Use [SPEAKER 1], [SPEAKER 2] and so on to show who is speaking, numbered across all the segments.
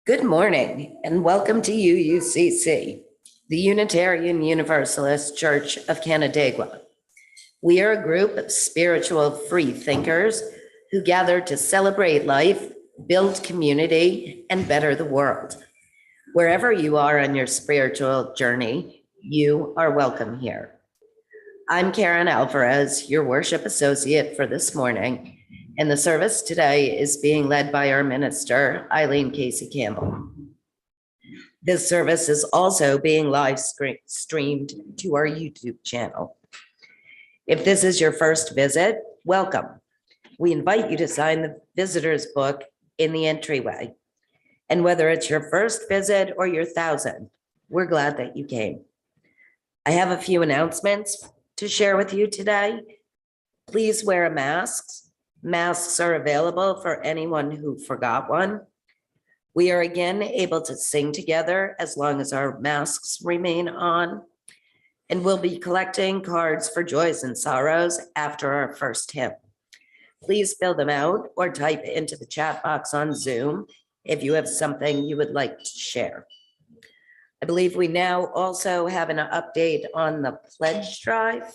[SPEAKER 1] Good morning and welcome to UUCC, the Unitarian Universalist Church of Canandaigua. We are a group of spiritual free thinkers who gather to celebrate life, build community, and better the world. Wherever you are on your spiritual journey, you are welcome here. I'm Karen Alvarez, your worship associate for this morning, and the service today is being led by our minister, Eileen Casey Campbell. This service is also being live streamed to our YouTube channel. If this is your first visit, welcome. We invite you to sign the visitor's book in the entryway. And whether it's your first visit or your 1,000th, we're glad that you came. I have a few announcements to share with you today. Please wear a mask. Masks are available for anyone who forgot one. We are again able to sing together as long as our masks remain on. And we'll be collecting cards for joys and sorrows after our first hymn. Please fill them out or type into the chat box on Zoom if you have something you would like to share. I believe we now also have an update on the pledge drive.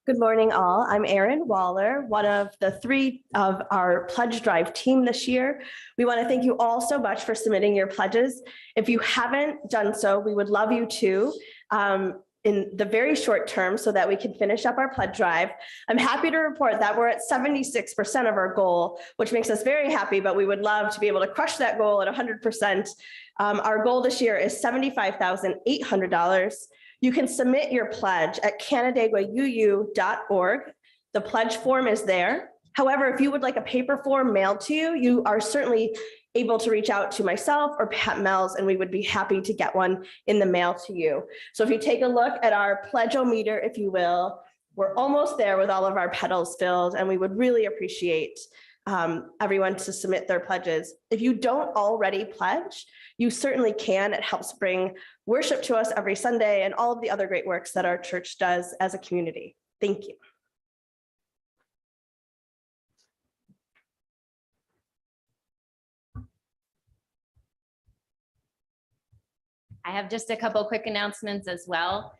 [SPEAKER 2] Good morning, all. I'm Erin Waller, one of the 3 of our pledge drive team this year. We want to thank you all so much for submitting your pledges. If you haven't done so, we would love you to in the very short term so that we can finish up our pledge drive. I'm happy to report that we're at 76% of our goal, which makes us very happy, but we would love to be able to crush that goal at 100%. Our goal this year is $75,800. You can submit your pledge at canandaiguauu.org. The pledge form is there. However, if you would like a paper form mailed to you, you are certainly able to reach out to myself or Pat Mells, and we would be happy to get one in the mail to you. So if you take a look at our pledge-o-meter, if you will, we're almost there with all of our petals filled, and we would really appreciate everyone to submit their pledges. If you don't already pledge, you certainly can. It helps bring worship to us every Sunday and all of the other great works that our church does as a community. Thank you.
[SPEAKER 3] I have just a couple quick announcements as well.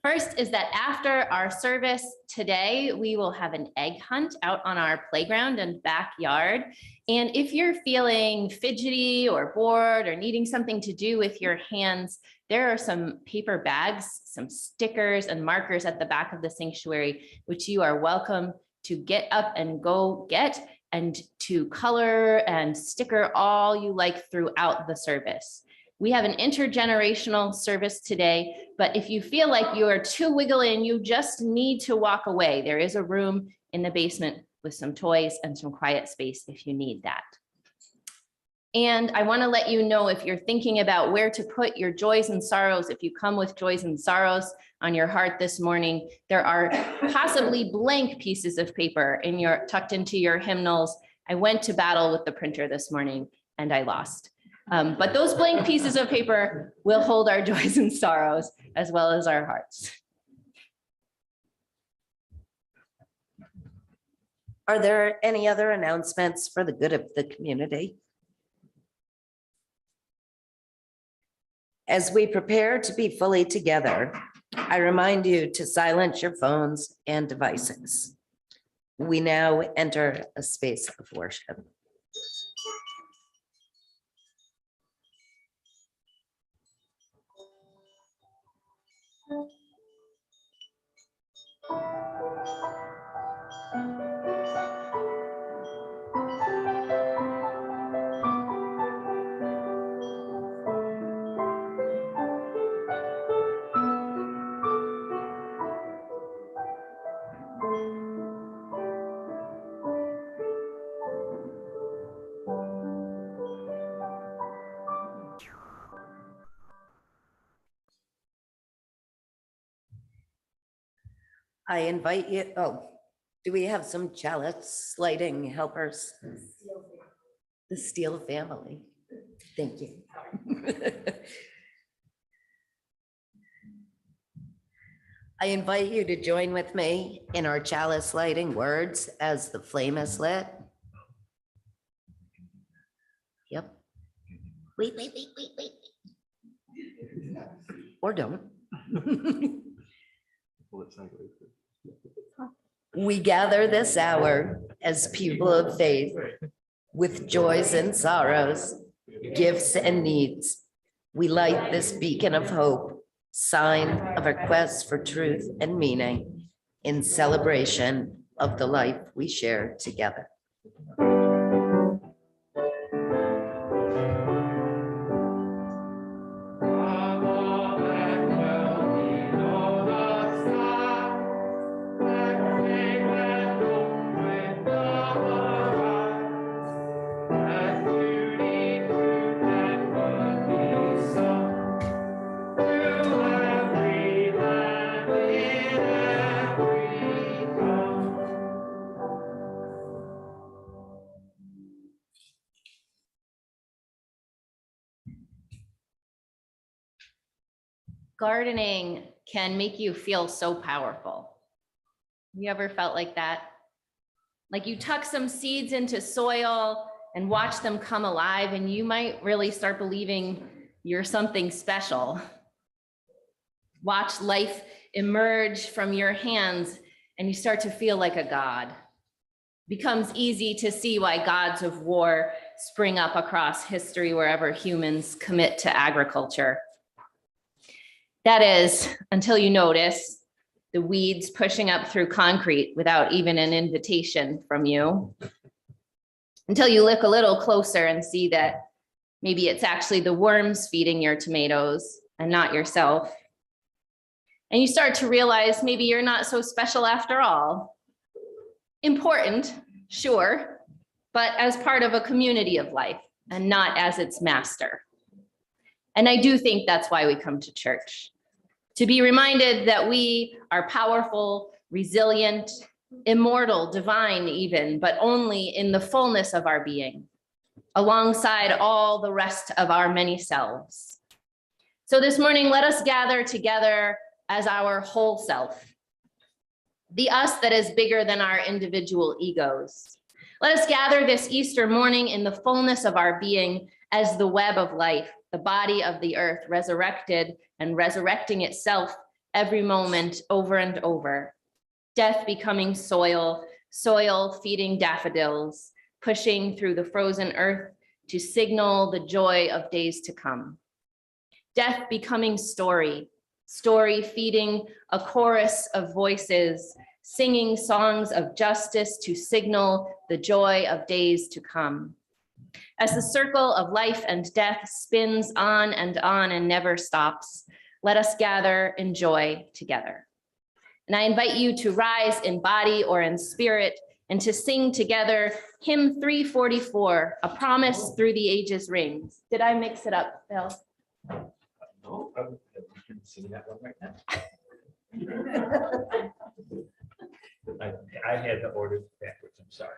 [SPEAKER 3] First is that after our service today, we will have an egg hunt out on our playground and backyard. And if you're feeling fidgety or bored or needing something to do with your hands, there are some paper bags, some stickers and markers at the back of the sanctuary, which you are welcome to get up and go get and to color and sticker all you like throughout the service. We have an intergenerational service today, but if you feel like you are too wiggly and you just need to walk away, there is a room in the basement with some toys and some quiet space if you need that. And I want to let you know, if you're thinking about where to put your joys and sorrows, if you come with joys and sorrows on your heart this morning, there are possibly blank pieces of paper tucked into your hymnals. I went to battle with the printer this morning and I lost. But those blank pieces of paper will hold our joys and sorrows as well as our hearts.
[SPEAKER 1] Are there any other announcements for the good of the community? As we prepare to be fully together, I remind you to silence your phones and devices. We now enter a space of worship. I invite you, do we have some chalice lighting helpers? The Steele family. Thank you. I invite you to join with me in our chalice lighting words as the flame is lit. Yep. Wait. Or don't. We gather this hour as people of faith with joys and sorrows, gifts and needs. We light this beacon of hope, sign of a quest for truth and meaning in celebration of the life we share together.
[SPEAKER 3] Gardening can make you feel so powerful. You ever felt like that? Like you tuck some seeds into soil and watch them come alive, and you might really start believing you're something special. Watch life emerge from your hands and you start to feel like a god. It becomes easy to see why gods of war spring up across history wherever humans commit to agriculture. That is, until you notice the weeds pushing up through concrete without even an invitation from you. Until you look a little closer and see that maybe it's actually the worms feeding your tomatoes and not yourself. And you start to realize maybe you're not so special after all. Important, sure, but as part of a community of life and not as its master. And I do think that's why we come to church, to be reminded that we are powerful, resilient, immortal, divine even, but only in the fullness of our being, alongside all the rest of our many selves. So this morning, let us gather together as our whole self, the us that is bigger than our individual egos. Let us gather this Easter morning in the fullness of our being as the web of life, the body of the earth resurrected and resurrecting itself every moment over and over. Death becoming soil, soil feeding daffodils, pushing through the frozen earth to signal the joy of days to come. Death becoming story, story feeding a chorus of voices, singing songs of justice to signal the joy of days to come. As the circle of life and death spins on and never stops, let us gather in joy together. And I invite you to rise in body or in spirit and to sing together hymn 344, A Promise Through the Ages Rings. Did I mix it up, Bill?
[SPEAKER 4] No, I'm sing that one right now. I had the order backwards, I'm sorry.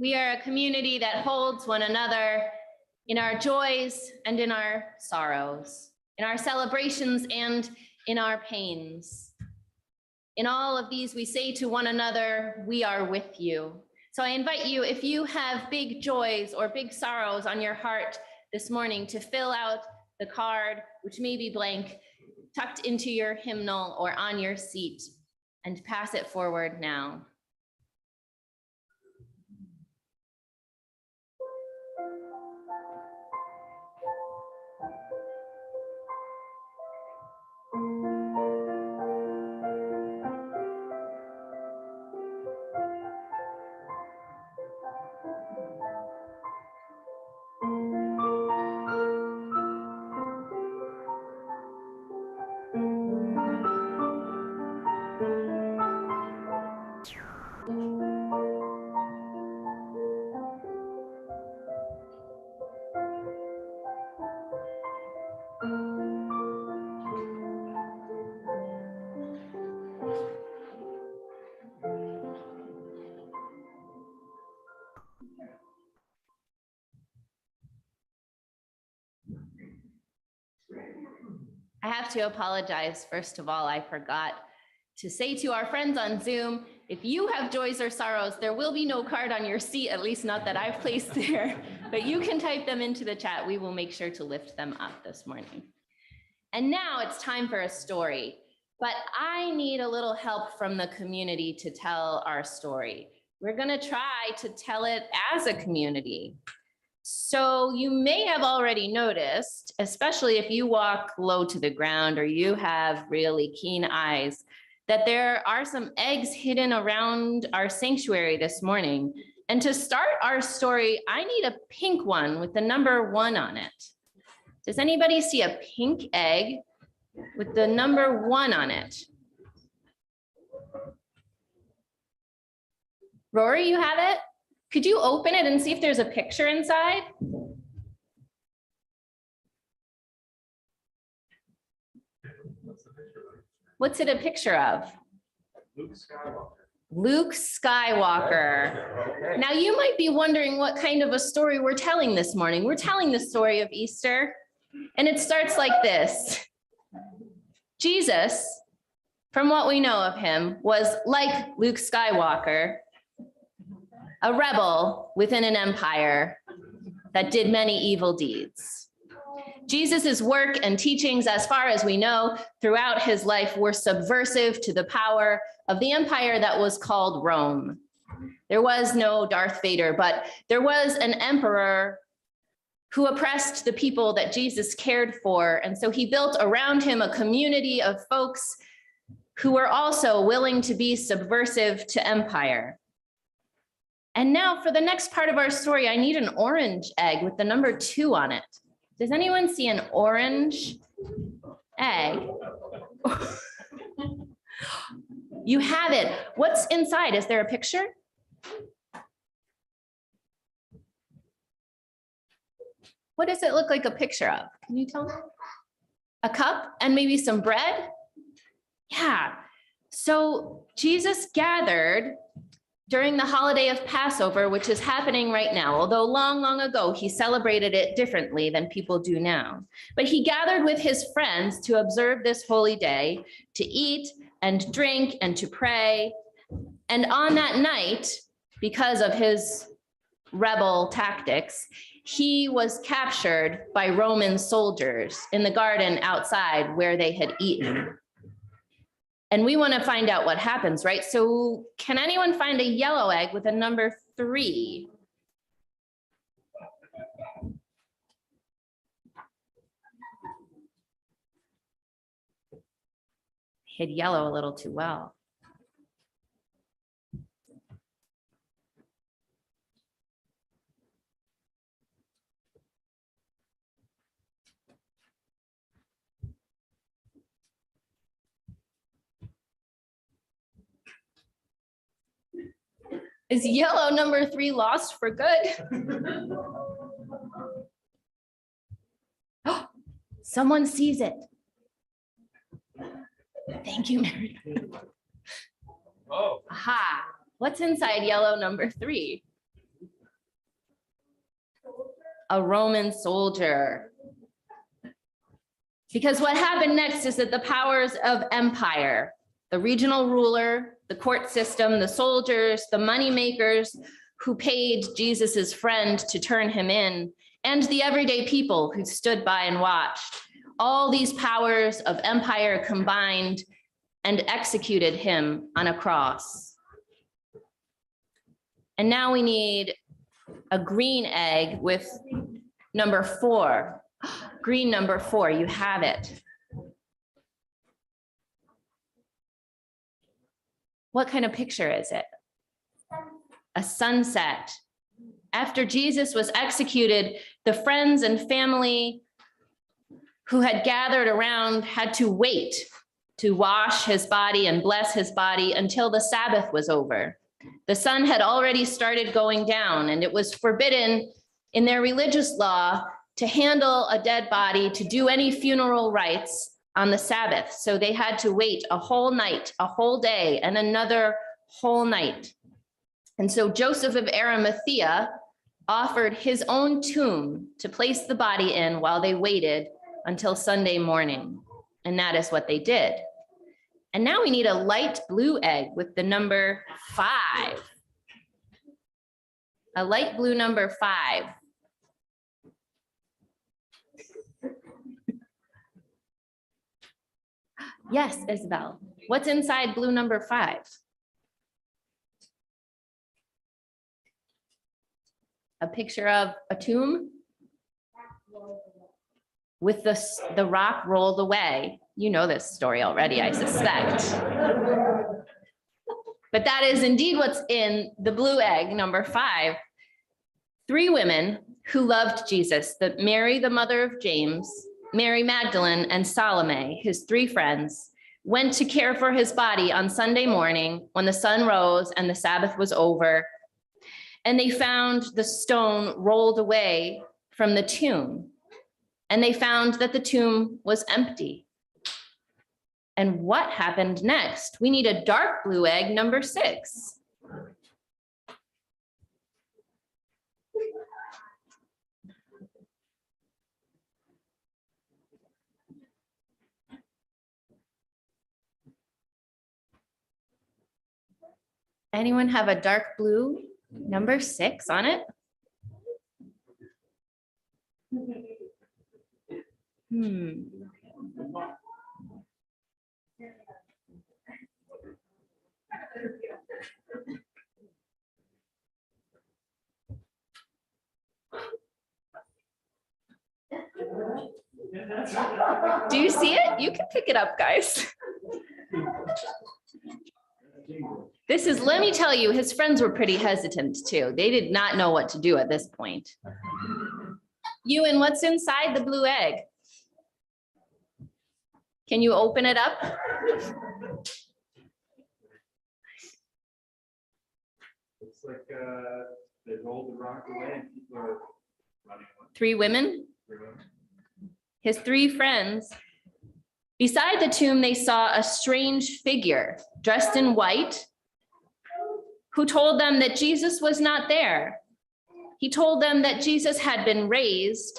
[SPEAKER 3] We are a community that holds one another in our joys and in our sorrows, in our celebrations and in our pains. In all of these, we say to one another, we are with you. So I invite you, if you have big joys or big sorrows on your heart this morning, to fill out the card, which may be blank, tucked into your hymnal or on your seat, and pass it forward now. I have to apologize. First of all, I forgot to say to our friends on Zoom, if you have joys or sorrows, there will be no card on your seat, at least not that I've placed there, but you can type them into the chat. We will make sure to lift them up this morning. And now it's time for a story, but I need a little help from the community to tell our story. We're gonna try to tell it as a community. So you may have already noticed, especially if you walk low to the ground or you have really keen eyes, that there are some eggs hidden around our sanctuary this morning. And to start our story, I need a pink one with the number 1 on it. Does anybody see a pink egg with the number 1 on it? Rory, you have it? Could you open it and see if there's a picture inside? What's it a picture of?
[SPEAKER 4] Luke Skywalker.
[SPEAKER 3] Luke Skywalker. Now you might be wondering what kind of a story we're telling this morning. We're telling the story of Easter, and it starts like this. Jesus, from what we know of him, was like Luke Skywalker, a rebel within an empire that did many evil deeds. Jesus's work and teachings, as far as we know, throughout his life were subversive to the power of the empire that was called Rome. There was no Darth Vader, but there was an emperor who oppressed the people that Jesus cared for. And so he built around him a community of folks who were also willing to be subversive to empire. And now for the next part of our story, I need an orange egg with the number 2 on it. Does anyone see an orange egg? You have it. What's inside? Is there a picture? What does it look like a picture of? Can you tell me? A cup and maybe some bread? Yeah. So Jesus gathered during the holiday of Passover, which is happening right now, although long, long ago, he celebrated it differently than people do now. But he gathered with his friends to observe this holy day, to eat and drink and to pray. And on that night, because of his rebel tactics, he was captured by Roman soldiers in the garden outside where they had eaten. And we want to find out what happens, right? So can anyone find a yellow egg with a number 3? Hid yellow a little too well. Is yellow number 3 lost for good? Someone sees it. Thank you, Mary.
[SPEAKER 4] Oh.
[SPEAKER 3] Aha. What's inside yellow number 3? a Roman soldier. Because what happened next is that the powers of empire, the regional ruler, the court system, the soldiers, the money makers who paid Jesus's friend to turn him in, and the everyday people who stood by and watched, all these powers of empire combined and executed him on a cross. And now we need a green egg with number 4. Green number 4, you have it. What kind of picture is it? A sunset. After Jesus was executed, the friends and family who had gathered around had to wait to wash his body and bless his body until the Sabbath was over. The sun had already started going down, and it was forbidden in their religious law to handle a dead body, to do any funeral rites on the Sabbath. So they had to wait a whole night, a whole day, and another whole night. And so Joseph of Arimathea offered his own tomb to place the body in while they waited until Sunday morning. And that is what they did. And now we need a light blue egg with the number 5. A light blue number 5. Yes, Isabel. What's inside blue number 5? A picture of a tomb with the rock rolled away. You know this story already, I suspect. But that is indeed what's in the blue egg, number 5. 3 women who loved Jesus, Mary, the mother of James, Mary Magdalene, and Salome, his 3 friends, went to care for his body on Sunday morning when the sun rose and the Sabbath was over. And they found the stone rolled away from the tomb. And they found that the tomb was empty. And what happened next? We need a dark blue egg, number 6. Anyone have a dark blue number 6 on it? Do you see it? You can pick it up, guys. This is, let me tell you, his friends were pretty hesitant too. They did not know what to do at this point. Ewan, what's inside the blue egg? Can you open it up?
[SPEAKER 4] Looks like they rolled the rock away and people are running away.
[SPEAKER 3] 3 women? His 3 friends. Beside the tomb, they saw a strange figure dressed in white who told them that Jesus was not there. He told them that Jesus had been raised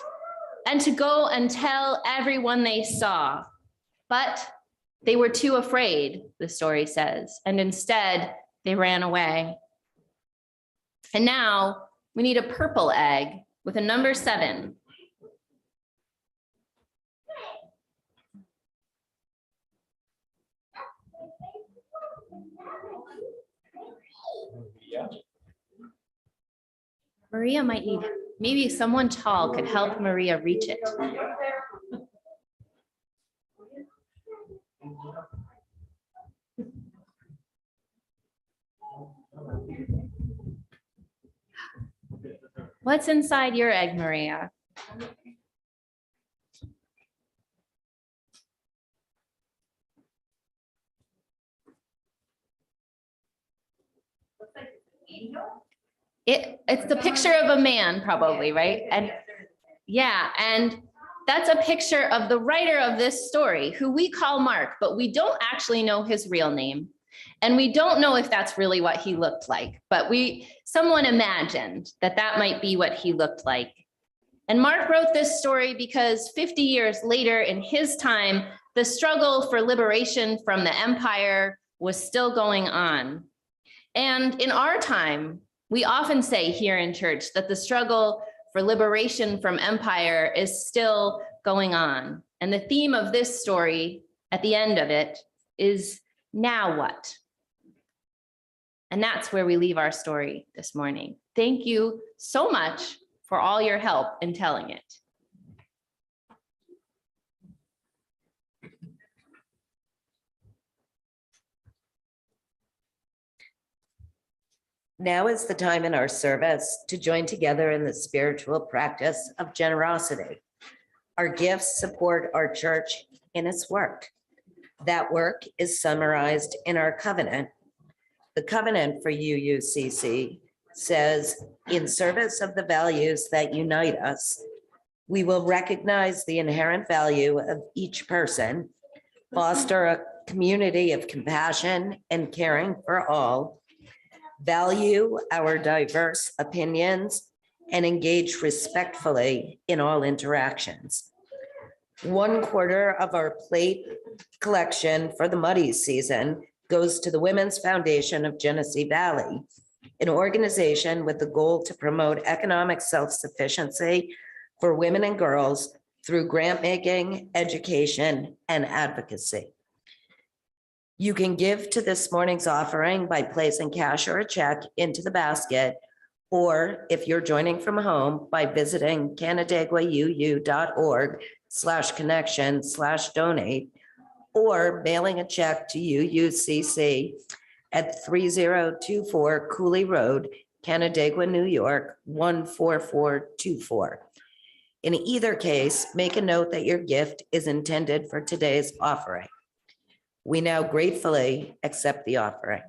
[SPEAKER 3] and to go and tell everyone they saw. But they were too afraid, the story says, and instead they ran away. And now we need a purple egg with a number 7.
[SPEAKER 4] Yeah.
[SPEAKER 3] Maria might need, maybe someone tall could help Maria reach it. What's inside your egg, Maria? It's the picture of a man, probably, right? And yeah, and that's a picture of the writer of this story, who we call Mark, but we don't actually know his real name. And we don't know if that's really what he looked like, but someone imagined that that might be what he looked like. And Mark wrote this story because 50 years later in his time, the struggle for liberation from the empire was still going on. And in our time, we often say here in church that the struggle for liberation from empire is still going on. And the theme of this story at the end of it is, now what? And that's where we leave our story this morning. Thank you so much for all your help in telling it.
[SPEAKER 1] Now is the time in our service to join together in the spiritual practice of generosity. Our gifts support our church in its work. That work is summarized in our covenant. The covenant for UUCC says, in service of the values that unite us, we will recognize the inherent value of each person, foster a community of compassion and caring for all, value our diverse opinions, and engage respectfully in all interactions. 1/4 of our plate collection for the Muddy season goes to the Women's Foundation of Genesee Valley, an organization with the goal to promote economic self-sufficiency for women and girls through grant making, education, and advocacy. You can give to this morning's offering by placing cash or a check into the basket, or if you're joining from home, by visiting canandaiguauu.org/connection/donate, or mailing a check to UUCC at 3024 Cooley Road, Canandaigua, New York, 14424. In either case, make a note that your gift is intended for today's offering. We now gratefully accept the offering.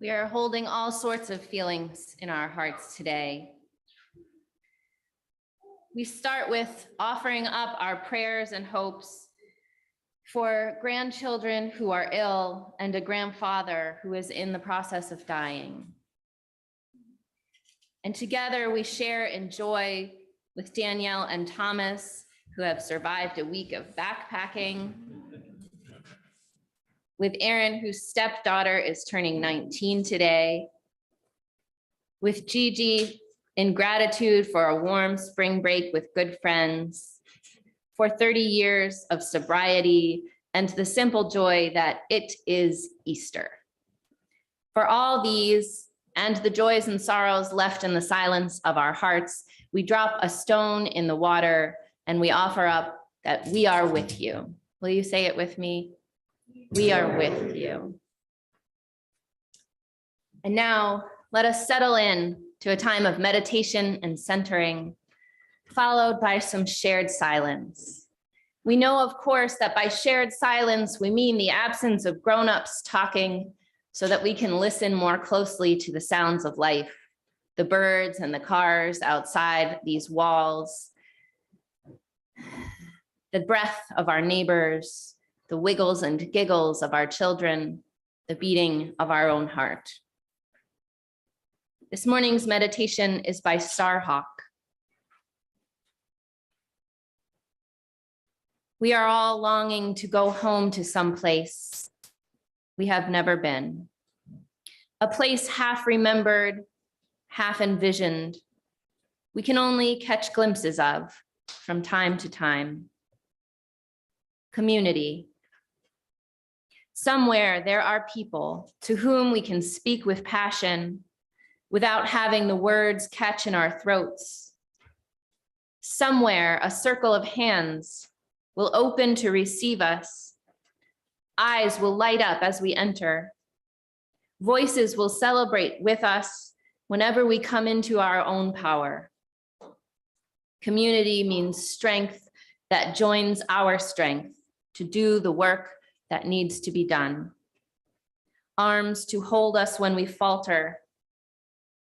[SPEAKER 3] We are holding all sorts of feelings in our hearts today. We start with offering up our prayers and hopes for grandchildren who are ill and a grandfather who is in the process of dying. And together we share in joy with Danielle and Thomas, who have survived a week of backpacking, with Aaron, whose stepdaughter is turning 19 today, with Gigi, in gratitude for a warm spring break with good friends, for 30 years of sobriety and the simple joy that it is Easter. For all these and the joys and sorrows left in the silence of our hearts, we drop a stone in the water and we offer up that we are with you. Will you say it with me? We are with you. And now let us settle in to a time of meditation and centering, followed by some shared silence. We know, of course, that by shared silence, we mean the absence of grown-ups talking so that we can listen more closely to the sounds of life, the birds and the cars outside these walls, the breath of our neighbors, the wiggles and giggles of our children, the beating of our own heart. This morning's meditation is by Starhawk. We are all longing to go home to some place we have never been, a place half remembered, half envisioned, we can only catch glimpses of from time to time. Community. Somewhere there are people to whom we can speak with passion without having the words catch in our throats. Somewhere a circle of hands will open to receive us. Eyes will light up as we enter. Voices will celebrate with us whenever we come into our own power. Community means strength that joins our strength to do the work that needs to be done. Arms to hold us when we falter.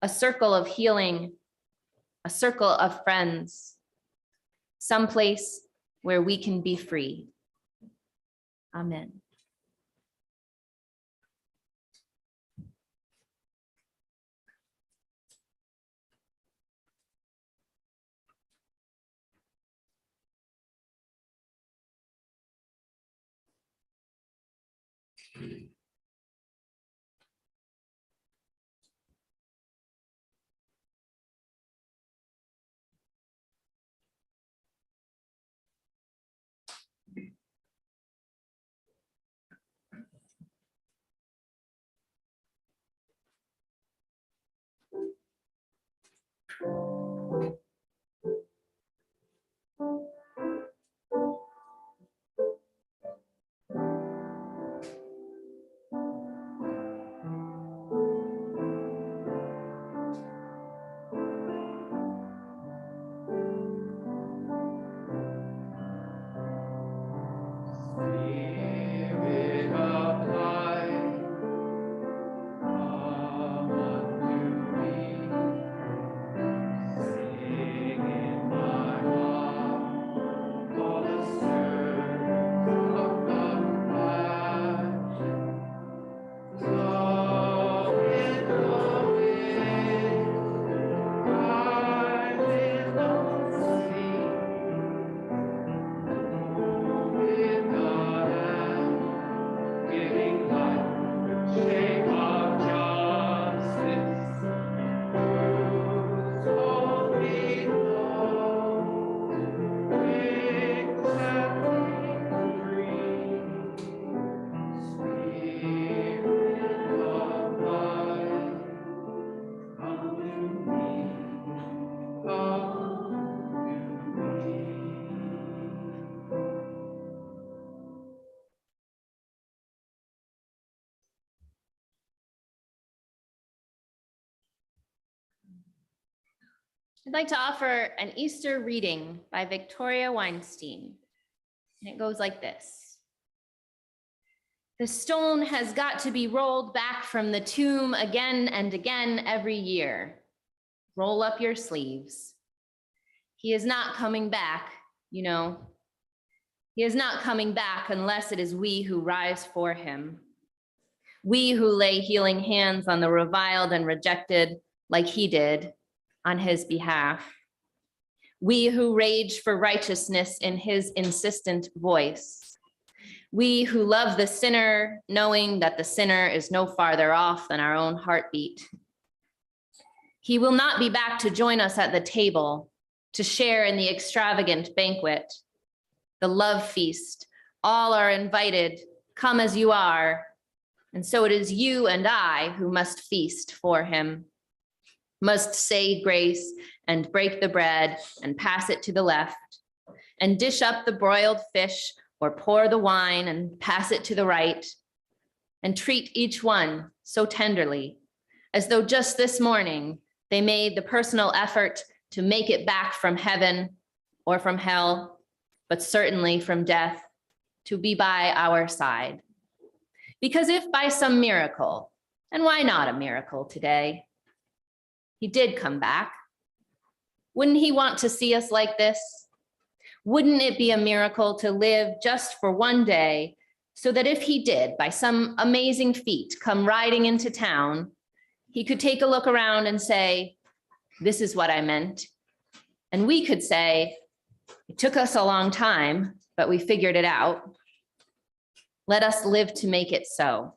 [SPEAKER 3] A circle of healing, a circle of friends. Someplace where we can be free. Amen.
[SPEAKER 4] Spirit of life, come unto me. Sing in my heart all the sermons of compassion. Flow in the wind, rise in the sea. In the hand, giving life the shape of justice. Whose holy love wings set me free. Spirit of life, come to me, come to me.
[SPEAKER 3] I'd like to offer an Easter reading by Victoria Weinstein. And it goes like this. The stone has got to be rolled back from the tomb again and again every year. Roll up your sleeves. He is not coming back, you know. He is not coming back unless it is we who rise for him. We who lay healing hands on the reviled and rejected like he did on his behalf. We who rage for righteousness in his insistent voice. We who love the sinner, knowing that the sinner is no farther off than our own heartbeat. He will not be back to join us at the table, to share in the extravagant banquet, the love feast. All are invited, come as you are. And so it is you and I who must feast for him, must say grace and break the bread and pass it to the left, and dish up the broiled fish or pour the wine and pass it to the right, and treat each one so tenderly, as though just this morning they made the personal effort to make it back from heaven or from hell, but certainly from death, to be by our side. Because if by some miracle, and why not a miracle today, he did come back, wouldn't he want to see us like this? Wouldn't it be a miracle to live just for one day, so that if he did, by some amazing feat, come riding into town, he could take a look around and say, this is what I meant. And we could say, it took us a long time, but we figured it out. Let us live to make it so.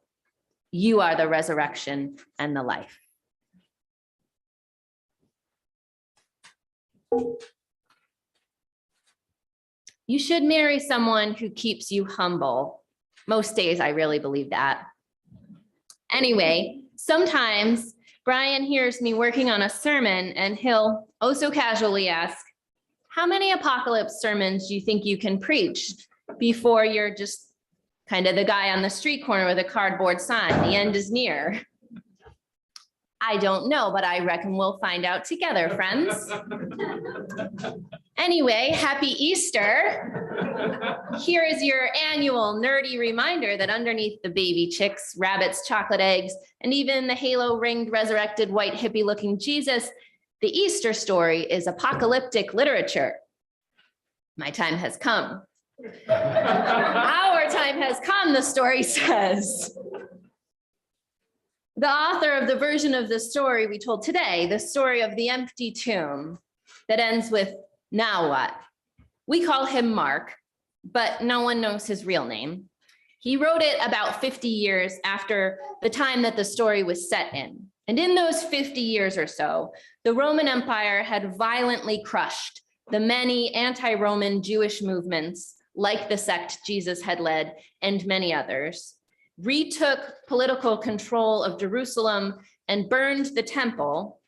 [SPEAKER 3] You are the resurrection and the life. You should marry someone who keeps you humble, Most days I really believe that. Anyway, sometimes Brian hears me working on a sermon and he'll oh so casually ask, how many apocalypse sermons do you think you can preach before you're just kind of the guy on the street corner with a cardboard sign? The end is near. I don't know, but I reckon we'll find out together, friends. Anyway, happy Easter. Here is your annual nerdy reminder that underneath the baby chicks, rabbits, chocolate eggs, and even the halo-ringed, resurrected, white hippie-looking Jesus, the Easter story is apocalyptic literature. My time has come. Our time has come, the story says. The author of the version of the story we told today, the story of the empty tomb that ends with now what? We call him Mark, but no one knows his real name. He wrote it about 50 years after the time that the story was set in. And in those 50 years or so, the Roman Empire had violently crushed the many anti-Roman Jewish movements, like the sect Jesus had led, and many others, retook political control of Jerusalem and burned the temple,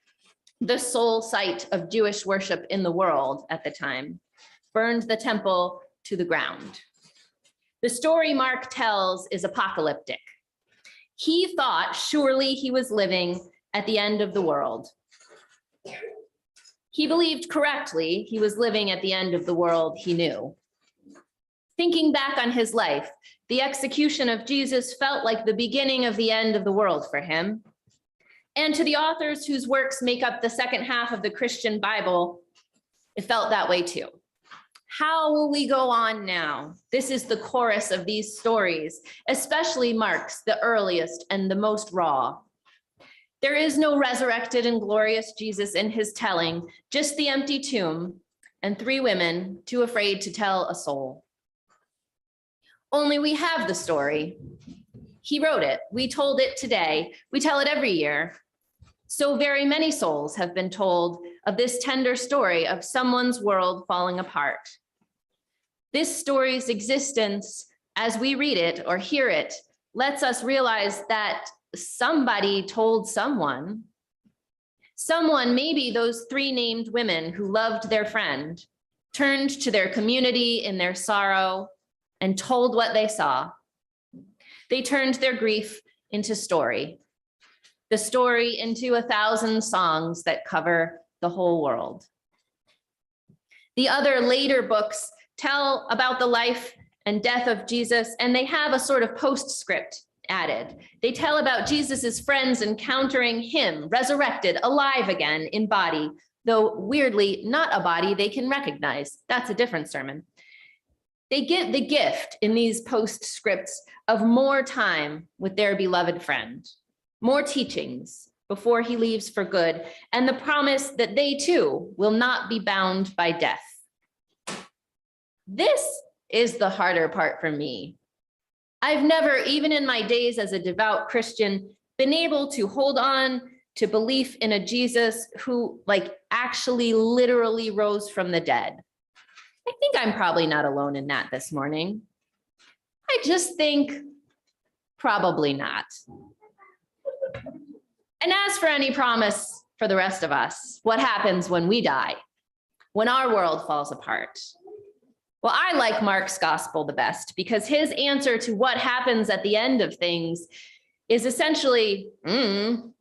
[SPEAKER 3] the sole site of Jewish worship in the world at the time, burned the temple to the ground. The story Mark tells is apocalyptic. He thought surely he was living at the end of the world. He believed correctly he was living at the end of the world he knew. Thinking back on his life, the execution of Jesus felt like the beginning of the end of the world for him. And to the authors whose works make up the second half of the Christian Bible, it felt that way too. How will we go on now? This is the chorus of these stories, especially Mark's, the earliest and the most raw. There is no resurrected and glorious Jesus in his telling, just the empty tomb and 3 women too afraid to tell a soul. Only we have the story. He wrote it. We told it today. We tell it every year. So very many souls have been told of this tender story of someone's world falling apart. This story's existence, as we read it or hear it, lets us realize that somebody told someone, maybe those 3 named women who loved their friend, turned to their community in their sorrow and told what they saw. They turned their grief into story, the story into 1,000 songs that cover the whole world. The other later books tell about the life and death of Jesus, and they have a sort of postscript added. They tell about Jesus's friends encountering him, resurrected, alive again in body, though weirdly not a body they can recognize. That's a different sermon. They get the gift in these postscripts of more time with their beloved friend, more teachings before he leaves for good, and the promise that they too will not be bound by death. This is the harder part for me. I've never, even in my days as a devout Christian, been able to hold on to belief in a Jesus who actually literally rose from the dead. I think I'm probably not alone in that this morning. I just think probably not. And as for any promise for the rest of us, what happens when we die, when our world falls apart? Well, I like Mark's gospel the best because his answer to what happens at the end of things is essentially, and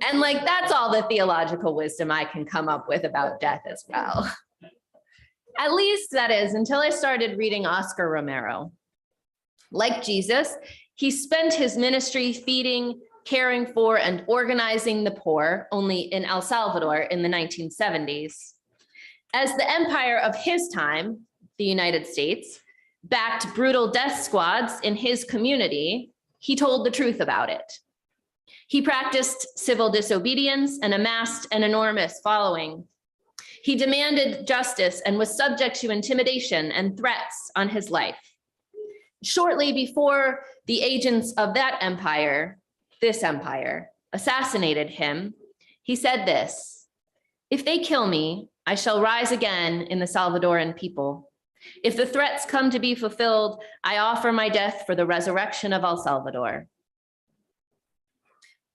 [SPEAKER 3] that's all the theological wisdom I can come up with about death as well. At least that is until I started reading Oscar Romero. Like Jesus, he spent his ministry feeding, caring for, and organizing the poor, only in El Salvador in the 1970s. As the empire of his time, the United States, backed brutal death squads in his community, he told the truth about it. He practiced civil disobedience and amassed an enormous following. He demanded justice and was subject to intimidation and threats on his life. Shortly before the agents of that empire, this empire, assassinated him, he said this: "If they kill me, I shall rise again in the Salvadoran people. If the threats come to be fulfilled, I offer my death for the resurrection of El Salvador.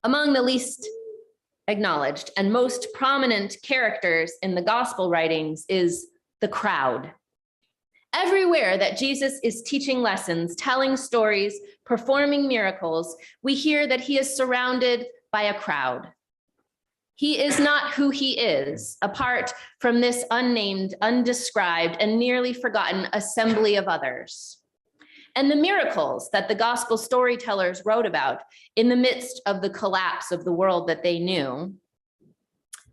[SPEAKER 3] Among the least acknowledged and most prominent characters in the gospel writings is the crowd. Everywhere that Jesus is teaching lessons, telling stories, performing miracles, we hear that he is surrounded by a crowd. He is not who he is, apart from this unnamed, undescribed, and nearly forgotten assembly of others. And the miracles that the gospel storytellers wrote about in the midst of the collapse of the world that they knew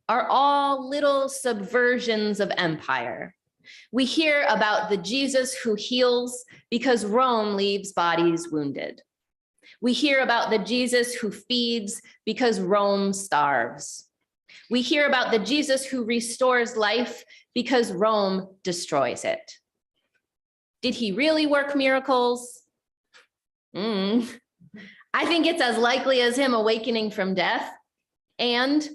[SPEAKER 3] are all little subversions of empire. We hear about the Jesus who heals because Rome leaves bodies wounded. We hear about the Jesus who feeds because Rome starves. We hear about the Jesus who restores life because Rome destroys it. Did he really work miracles? I think it's as likely as him awakening from death. And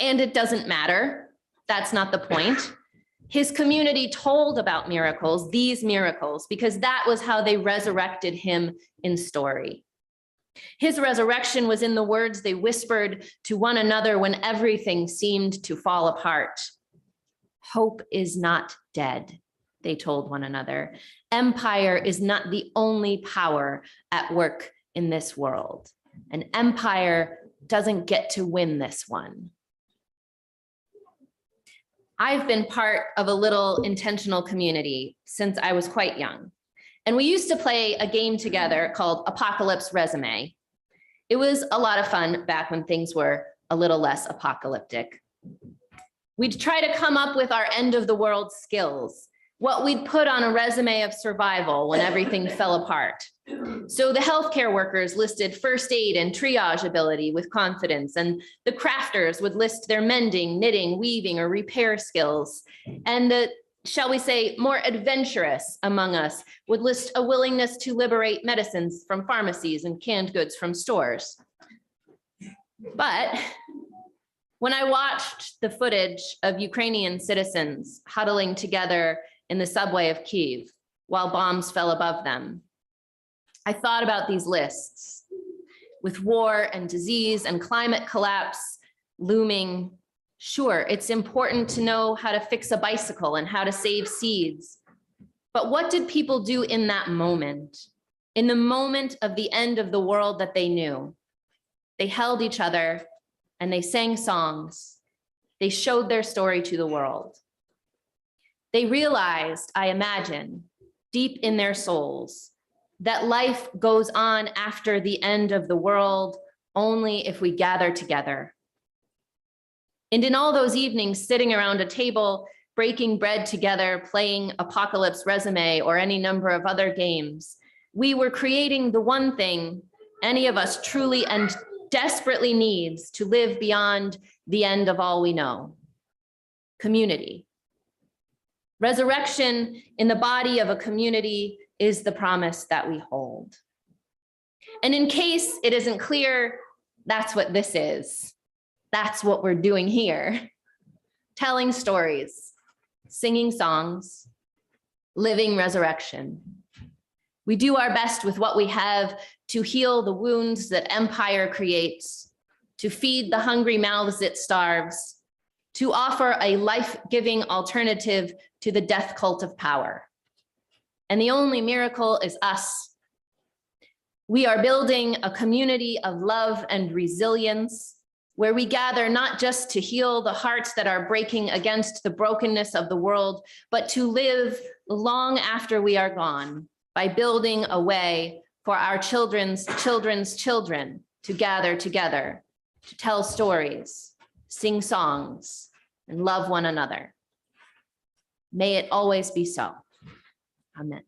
[SPEAKER 3] it doesn't matter. That's not the point. His community told about miracles, these miracles, because that was how they resurrected him in story. His resurrection was in the words they whispered to one another when everything seemed to fall apart. Hope is not dead, they told one another. Empire is not the only power at work in this world. An empire doesn't get to win this one. I've been part of a little intentional community since I was quite young. And we used to play a game together called Apocalypse Resume. It was a lot of fun back when things were a little less apocalyptic. We'd try to come up with our end of the world skills, what we'd put on a resume of survival when everything fell apart. So the healthcare workers listed first aid and triage ability with confidence, and the crafters would list their mending, knitting, weaving, or repair skills. And the, shall we say, more adventurous among us would list a willingness to liberate medicines from pharmacies and canned goods from stores. But when I watched the footage of Ukrainian citizens huddling together in the subway of Kyiv while bombs fell above them, I thought about these lists. With war and disease and climate collapse looming, sure, it's important to know how to fix a bicycle and how to save seeds. But what did people do in that moment? In the moment of the end of the world that they knew? They held each other and they sang songs. They showed their story to the world. They realized, I imagine, deep in their souls, that life goes on after the end of the world only if we gather together. And in all those evenings, sitting around a table, breaking bread together, playing Apocalypse Resume or any number of other games, we were creating the one thing any of us truly and desperately needs to live beyond the end of all we know: community. Resurrection in the body of a community is the promise that we hold. And in case it isn't clear, that's what this is. That's what we're doing here. Telling stories, singing songs, living resurrection. We do our best with what we have to heal the wounds that empire creates, to feed the hungry mouths it starves, to offer a life-giving alternative to the death cult of power. And the only miracle is us. We are building a community of love and resilience where we gather not just to heal the hearts that are breaking against the brokenness of the world, but to live long after we are gone by building a way for our children's children's children to gather together, to tell stories, sing songs, and love one another. May it always be so. Amen.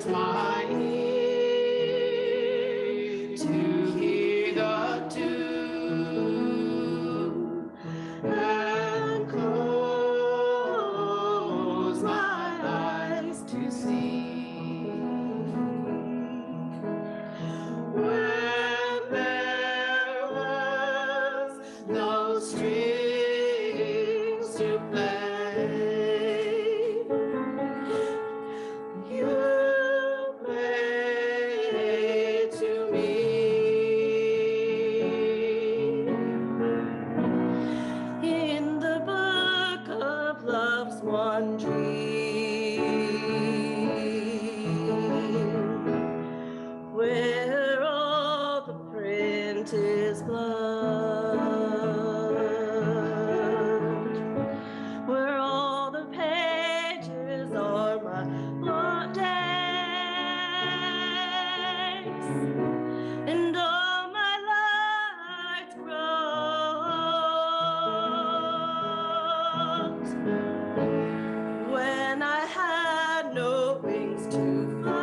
[SPEAKER 5] my ear to hear the tune and close my eyes to see. When there was no strings to play, you played to me. In the book of love's one dream, where all the print is blood, where all the pages are my long days, and all my life's grows. When I had no wings to fly,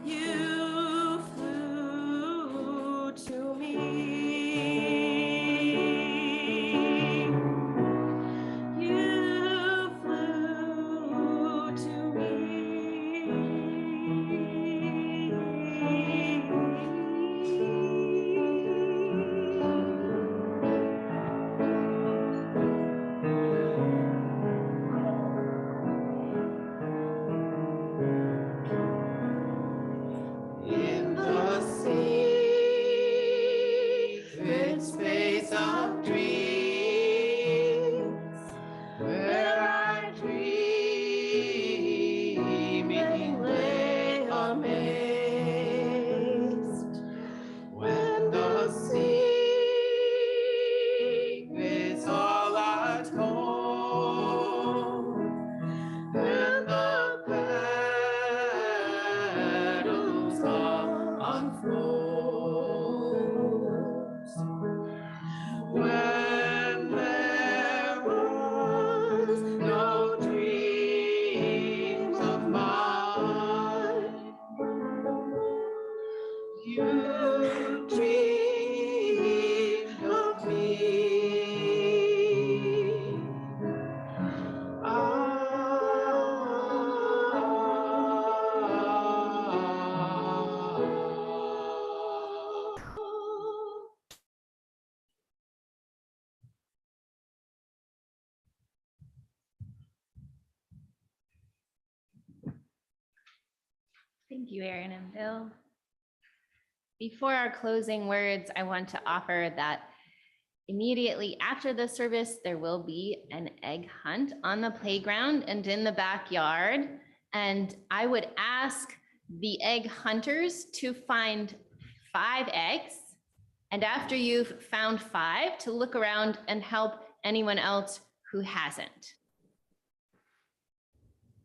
[SPEAKER 5] you flew to me. You flew to in the secret space of dreams, where I dreaming lay amazed, when the secrets all are told, and the petals all unfolds, when there was no dreams of mine, you dreamed of me.
[SPEAKER 3] Thank you, Aaron and Bill. Before our closing words, I want to offer that immediately after the service, there will be an egg hunt on the playground and in the backyard. And I would ask the egg hunters to find 5 eggs. And after you've found 5, to look around and help anyone else who hasn't.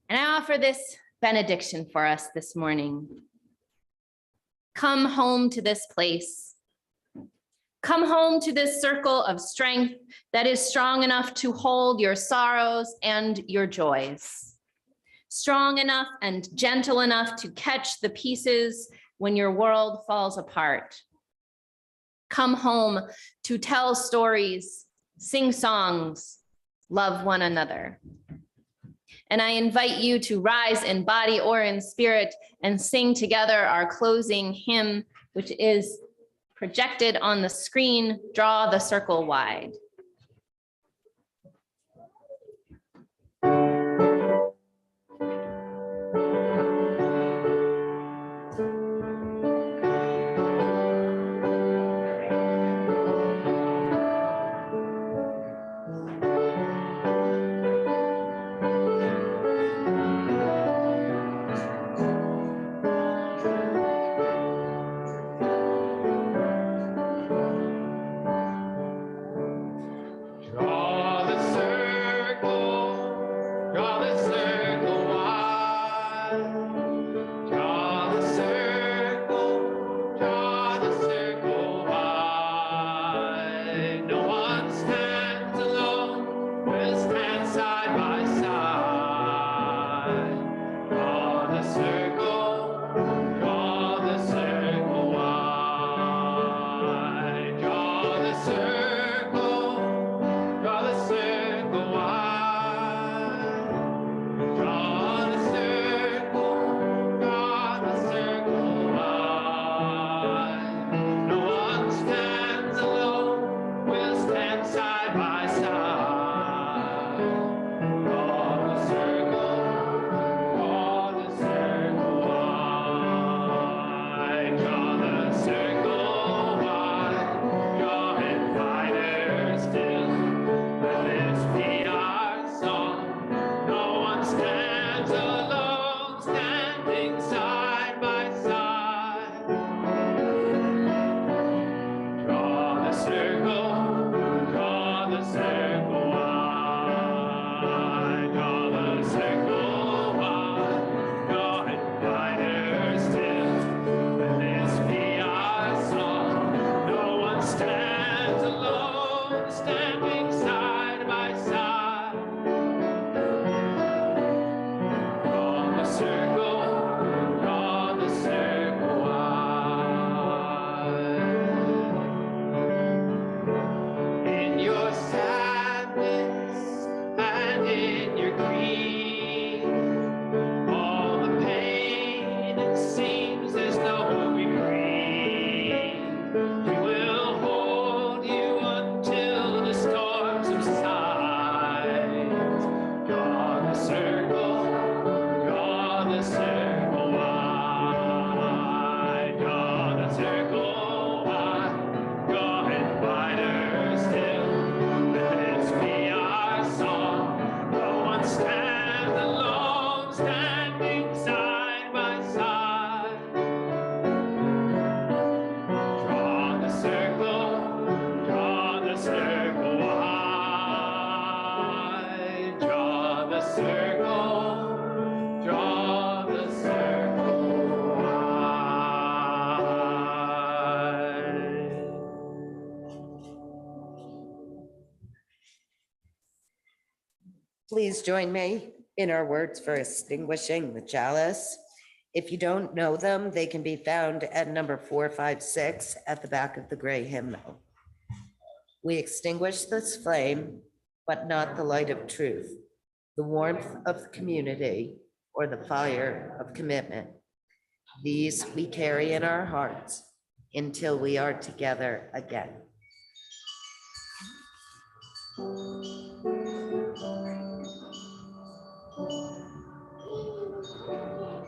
[SPEAKER 3] And I offer this benediction for us this morning. Come home to this place. Come home to this circle of strength that is strong enough to hold your sorrows and your joys. Strong enough and gentle enough to catch the pieces when your world falls apart. Come home to tell stories, sing songs, love one another. And I invite you to rise in body or in spirit and sing together our closing hymn, which is projected on the screen, Draw the Circle Wide.
[SPEAKER 6] one stands alone, standing side by side. Draw the circle wide. Draw the circle wide. Draw it wider still. Let this be our song. No one stands alone, standing side by side. Draw the circle wide. In your sadness and in your grief, all the pain, it seems there's no reprieve. We will hold you until the storm subsides. Draw the circle wide. Draw the circle wide. Draw it wider still. Let this be our song. No one stands alone, standing side by side. Draw the circle wide. Draw the circle wide.
[SPEAKER 1] Please join me in our words for extinguishing the chalice. If you don't know them, they can be found at number 456 at the back of the gray hymnal. We extinguish this flame, but not the light of truth, the warmth of the community, or the fire of commitment. These we carry in our hearts until we are together again.